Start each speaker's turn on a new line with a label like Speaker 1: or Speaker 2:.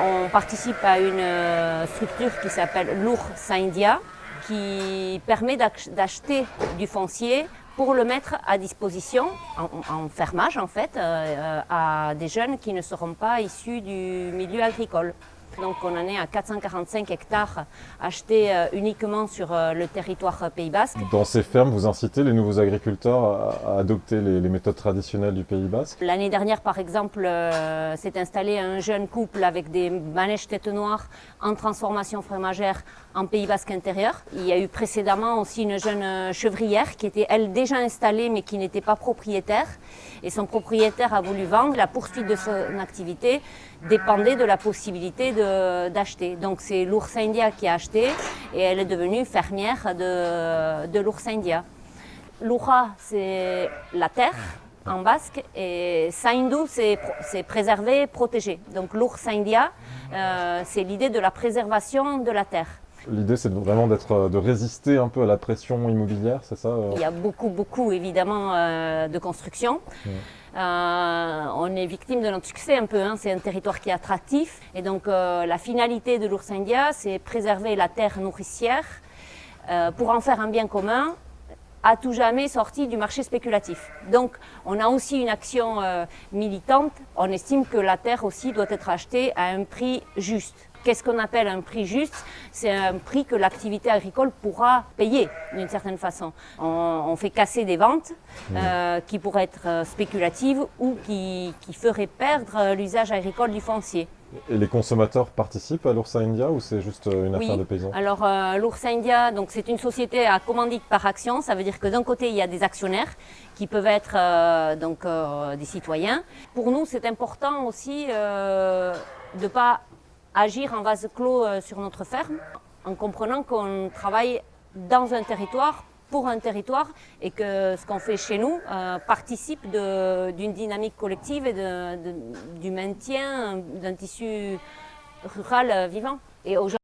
Speaker 1: On participe à une structure qui s'appelle Lour Saindia, qui permet d'acheter du foncier pour le mettre à disposition, en fermage en fait, à des jeunes qui ne seront pas issus du milieu agricole. Donc on en est à 445 hectares achetés uniquement sur le territoire Pays Basque.
Speaker 2: Dans ces fermes, vous incitez les nouveaux agriculteurs à adopter les méthodes traditionnelles du Pays Basque?
Speaker 1: L'année dernière, par exemple, s'est installé un jeune couple avec des manèges tête noire en transformation fromagère en Pays Basque intérieur. Il y a eu précédemment aussi une jeune chevrière qui était, elle, déjà installée mais qui n'était pas propriétaire. Et son propriétaire a voulu vendre. La poursuite de son activité dépendait de la possibilité d'acheter. Donc c'est l'Ours India qui a acheté et elle est devenue fermière de l'Ours India. L'Oura, c'est la terre en basque et Saindu, c'est préserver, protéger. Donc l'Ours India, c'est l'idée de la préservation de la terre.
Speaker 2: L'idée, c'est vraiment de résister un peu à la pression immobilière, c'est ça?
Speaker 1: Il y a beaucoup évidemment de construction. On est victime de notre succès un peu, hein. C'est un territoire qui est attractif et donc la finalité de l'Ours India, c'est préserver la terre nourricière pour en faire un bien commun à tout jamais sorti du marché spéculatif. Donc on a aussi une action militante, on estime que la terre aussi doit être achetée à un prix juste. Qu'est-ce qu'on appelle un prix juste? C'est un prix que l'activité agricole pourra payer d'une certaine façon. On fait casser des ventes qui pourraient être spéculatives ou qui feraient perdre l'usage agricole du foncier.
Speaker 2: Et les consommateurs participent à l'Ours India ou c'est juste une affaire de paysans?
Speaker 1: Alors l'Ours India, donc c'est une société à commandite par action. Ça veut dire que d'un côté il y a des actionnaires qui peuvent être des citoyens. Pour nous, c'est important aussi de ne pas agir en vase clos sur notre ferme, en comprenant qu'on travaille dans un territoire, pour un territoire, et que ce qu'on fait chez nous participe d'une dynamique collective et du maintien d'un tissu rural vivant. Et